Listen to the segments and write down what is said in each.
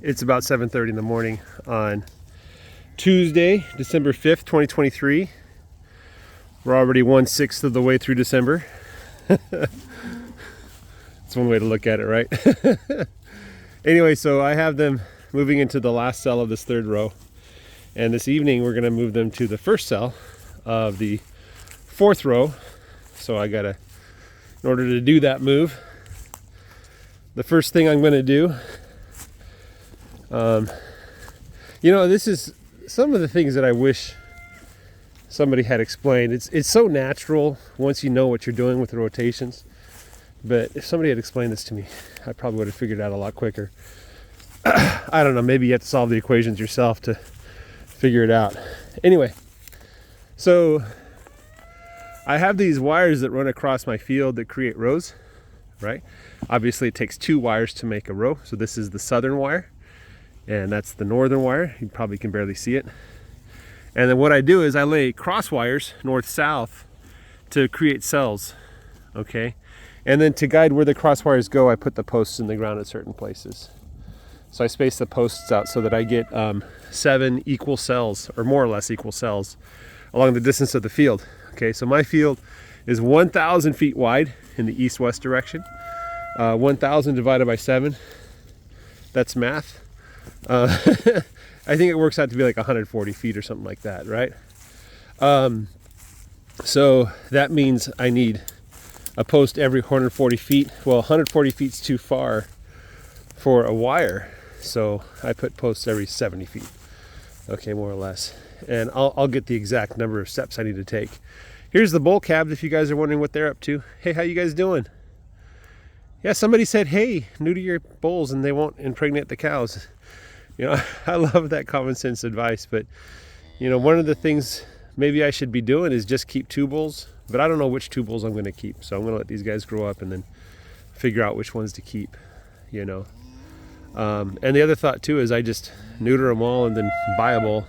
It's about 7:30 in the morning on Tuesday, December 5th, 2023. We're already 1/6 of the way through December. That's one way to look at it, right? Anyway, so I have them moving into the last cell of this third row. And this evening, we're gonna move them to the first cell of the fourth row. So I gotta, in order to do that move, the first thing I'm gonna do, this is some of the things that I wish somebody had explained. It's so natural once you know what you're doing with the rotations. But if somebody had explained this to me, I probably would have figured it out a lot quicker. I don't know, maybe you have to solve the equations yourself to figure it out. Anyway, so I have these wires that run across my field that create rows, right? Obviously it takes 2 wires to make a row. So this is the southern wire, and that's the northern wire. You probably can barely see it. And then what I do is I lay cross wires north-south to create cells, okay? And then to guide where the cross wires go, I put the posts in the ground at certain places. So I space the posts out so that I get 7 equal cells, or more or less equal cells, along the distance of the field. Okay, so my field is 1,000 feet wide in the east-west direction. 1,000 divided by 7, that's math. I think it works out to be like 140 feet or something like that, right? So that means I need a post every 140 feet. Well, 140 feet is too far for a wire, so I put posts every 70 feet. Okay, more or less. And I'll get the exact number of steps I need to take. Here's the bull calves, if you guys are wondering what they're up to. Hey, how you guys doing? Yeah, somebody said, hey, new to your bulls and they won't impregnate the cows. You know, I love that common sense advice, but one of the things maybe I should be doing is just keep 2 bulls, but I don't know which 2 bulls I'm going to keep. So I'm going to let these guys grow up and then figure out which ones to keep, And the other thought too is I just neuter them all and then buy a bull,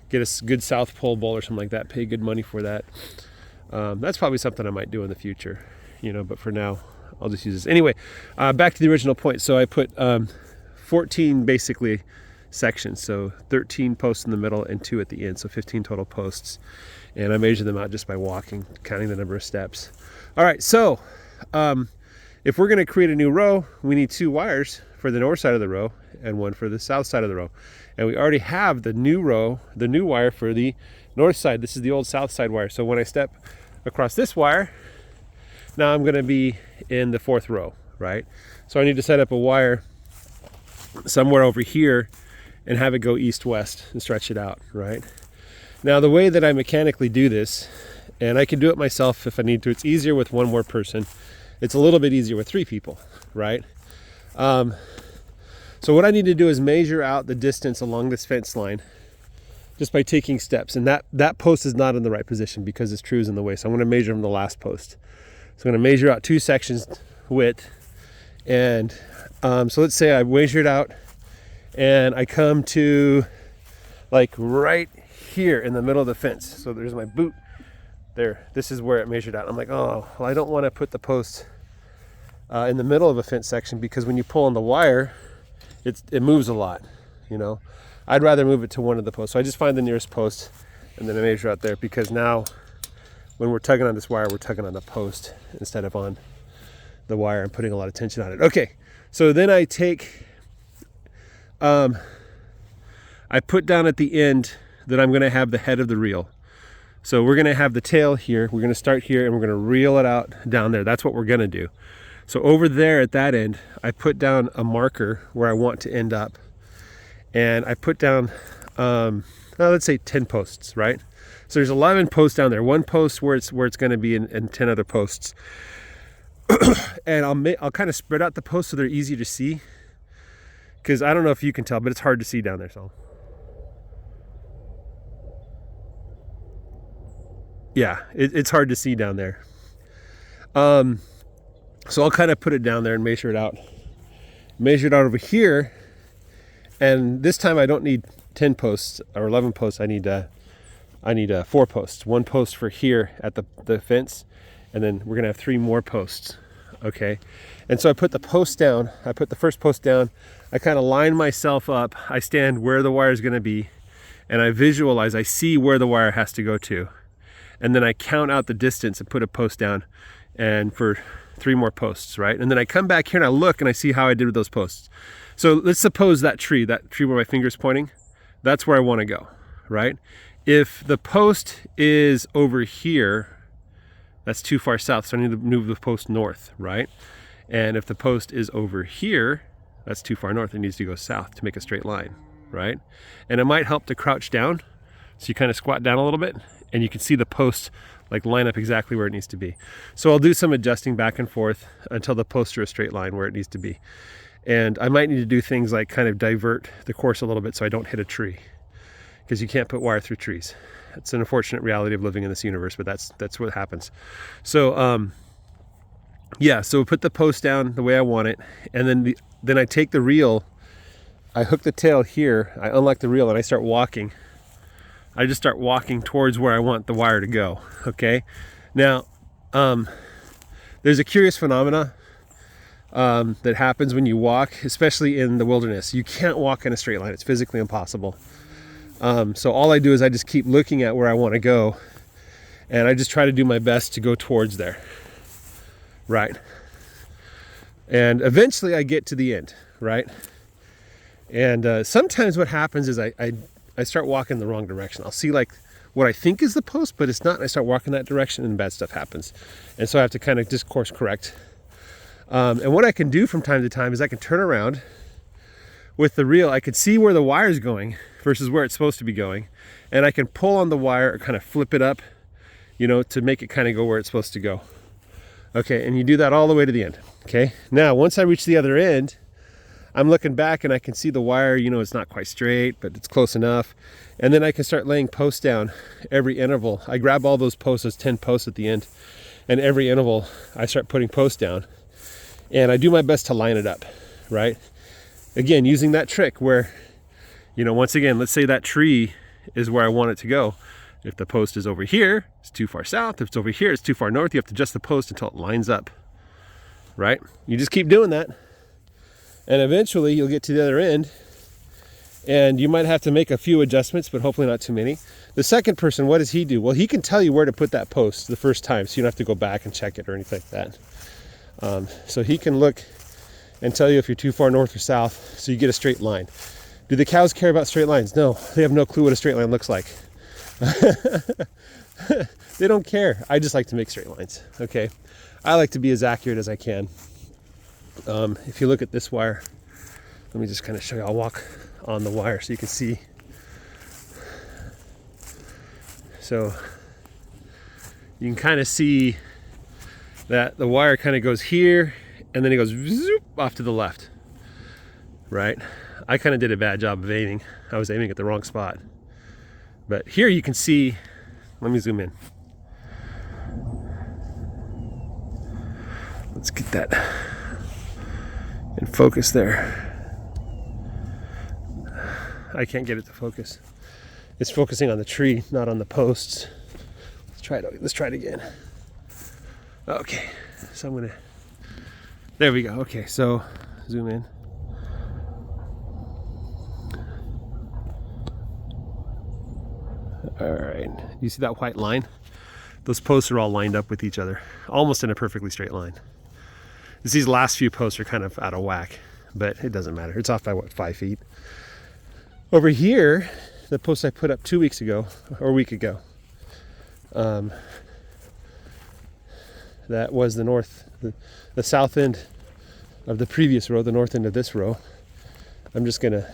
get a good South Pole bull or something like that, pay good money for that. That's probably something I might do in the future, but for now, I'll just use this. Anyway, back to the original point. So I put 14 basically sections. So 13 posts in the middle and 2 at the end. So 15 total posts. And I measure them out just by walking, counting the number of steps. All right, so if we're gonna create a new row, we need 2 wires for the north side of the row and 1 for the south side of the row. And we already have the new wire for the north side. This is the old south side wire. So when I step across this wire, now I'm gonna be in the 4th row, right? So I need to set up a wire somewhere over here and have it go east-west and stretch it out, right? Now the way that I mechanically do this, and I can do it myself if I need to, it's easier with 1 more person. It's a little bit easier with 3 people, right? So what I need to do is measure out the distance along this fence line just by taking steps. And that post is not in the right position because this tree is in the way. So I'm gonna measure from the last post. So I'm gonna measure out 2 sections width. And so let's say I measure it out and I come to like right here in the middle of the fence. So there's my boot there. This is where it measured out. I'm like, oh, well, I don't want to put the post in the middle of a fence section because when you pull on the wire, it moves a lot, I'd rather move it to one of the posts. So I just find the nearest post and then I measure out there because now when we're tugging on this wire, we're tugging on the post instead of on the wire and putting a lot of tension on it. Okay, so then I take, I put down at the end that I'm gonna have the head of the reel. So we're gonna have the tail here, we're gonna start here and we're gonna reel it out down there. That's what we're gonna do. So over there at that end, I put down a marker where I want to end up. And I put down, let's say 10 posts, right? So there's 11 posts down there. 1 post where it's gonna be and 10 other posts. And I'll kind of spread out the posts so they're easy to see. Because I don't know if you can tell, but it's hard to see down there. So yeah, it's hard to see down there. So I'll kind of put it down there and measure it out. Measure it out over here. And this time I don't need 10 posts or 11 posts. I need 4 posts. 1 post for here at the fence. And then we're gonna have 3 more posts okay? And so I put the post down, I put the first post down, I kind of line myself up, I stand where the wire is gonna be, and I visualize, I see where the wire has to go to. And then I count out the distance and put a post down, and for 3 more posts, right? And then I come back here and I look and I see how I did with those posts. So let's suppose that tree where my finger's pointing, that's where I wanna go, right? If the post is over here, that's too far south, so I need to move the post north, right? And if the post is over here, that's too far north, it needs to go south to make a straight line, right? And it might help to crouch down, so you kind of squat down a little bit, and you can see the post like line up exactly where it needs to be. So I'll do some adjusting back and forth until the posts are a straight line where it needs to be. And I might need to do things like kind of divert the course a little bit so I don't hit a tree, because you can't put wire through trees. It's an unfortunate reality of living in this universe, but that's what happens. So yeah, so put the post down the way I want it, and then I take the reel, I hook the tail here, I unlock the reel, and I start walking. I just start walking towards where I want the wire to go, okay? Now, there's a curious phenomena that happens when you walk, especially in the wilderness. You can't walk in a straight line, it's physically impossible. So all I do is I just keep looking at where I want to go, and I just try to do my best to go towards there, right? And eventually I get to the end, right? And sometimes what happens is I start walking the wrong direction. I'll see like what I think is the post, but it's not. And I start walking that direction and bad stuff happens. And so I have to kind of just course correct. And what I can do from time to time is I can turn around with the reel. I can see where the wire is going versus where it's supposed to be going. And I can pull on the wire or kind of flip it up, you know, to make it kind of go where it's supposed to go. Okay, and you do that all the way to the end. Okay, now once I reach the other end, I'm looking back and I can see the wire, you know, it's not quite straight, but it's close enough. And then I can start laying posts down every interval. I grab all those posts, those 10 posts at the end, and every interval I start putting posts down. And I do my best to line it up, right? Again, using that trick where, you know, once again, let's say that tree is where I want it to go. If the post is over here, it's too far south. If it's over here, it's too far north. You have to adjust the post until it lines up, right? You just keep doing that. And eventually you'll get to the other end, and you might have to make a few adjustments, but hopefully not too many. The second person, what does he do? Well, he can tell you where to put that post the first time, so you don't have to go back and check it or anything like that. So he can look and tell you if you're too far north or south, so you get a straight line. Do the cows care about straight lines? No, they have no clue what a straight line looks like. They don't care. I just like to make straight lines, okay? I like to be as accurate as I can. If you look at this wire, let me just kind of show you. I'll walk on the wire so you can see. So you can kind of see that the wire kind of goes here, and then it goes zoop off to the left, right? I kind of did a bad job of aiming. I was aiming at the wrong spot. But here you can see, let me zoom in. Let's get that in focus there. I can't get it to focus. It's focusing on the tree, not on the posts. Let's try it again. Okay, so I'm gonna, there we go. Okay, so zoom in. All right, you see that white line? Those posts are all lined up with each other, almost in a perfectly straight line. These last few posts are kind of out of whack, but it doesn't matter. It's off by what, 5 feet? Over here, the post I put up 2 weeks ago, or a week ago, that was the south end of the previous row, the north end of this row. I'm just gonna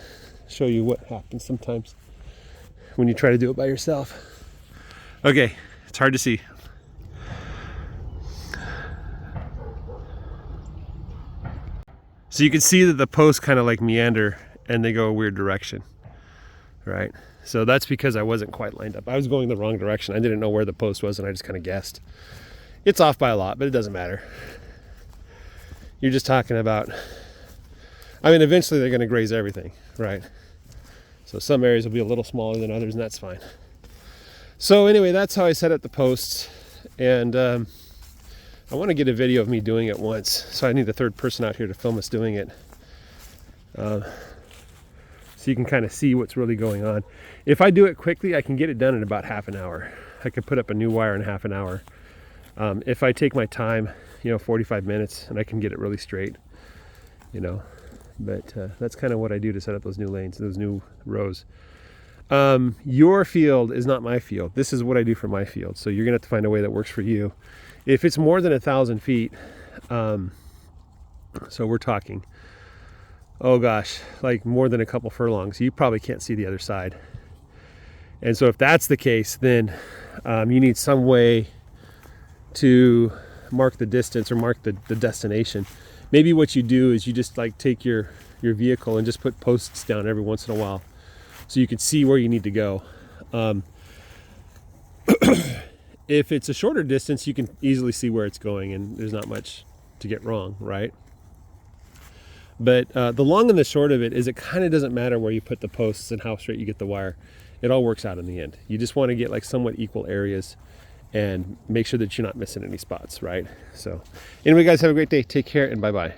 show you what happens sometimes when you try to do it by yourself. Okay, it's hard to see. So you can see that the posts kind of like meander and they go a weird direction, right? So that's because I wasn't quite lined up. I was going the wrong direction. I didn't know where the post was and I just kind of guessed. It's off by a lot, but it doesn't matter. You're just talking about, I mean, eventually they're gonna graze everything, right? So some areas will be a little smaller than others, and that's fine. So anyway, that's how I set up the posts. And I want to get a video of me doing it once, so I need a third person out here to film us doing it. So you can kind of see what's really going on. If I do it quickly, I can get it done in about half an hour. I could put up a new wire in half an hour. If I take my time, 45 minutes, and I can get it really straight, But that's kind of what I do to set up those new lanes, those new rows. Your field is not my field. This is what I do for my field. So you're gonna have to find a way that works for you. If it's more than 1,000 feet, so we're talking, oh gosh, like more than a couple furlongs, you probably can't see the other side. And so if that's the case, then you need some way to mark the distance or mark the destination. Maybe what you do is you just like take your vehicle and just put posts down every once in a while so you can see where you need to go. If it's a shorter distance, you can easily see where it's going and there's not much to get wrong, right? But the long and the short of it is it kind of doesn't matter where you put the posts and how straight you get the wire. It all works out in the end. You just want to get like somewhat equal areas and make sure that you're not missing any spots, right? So anyway, guys, have a great day. Take care and bye-bye.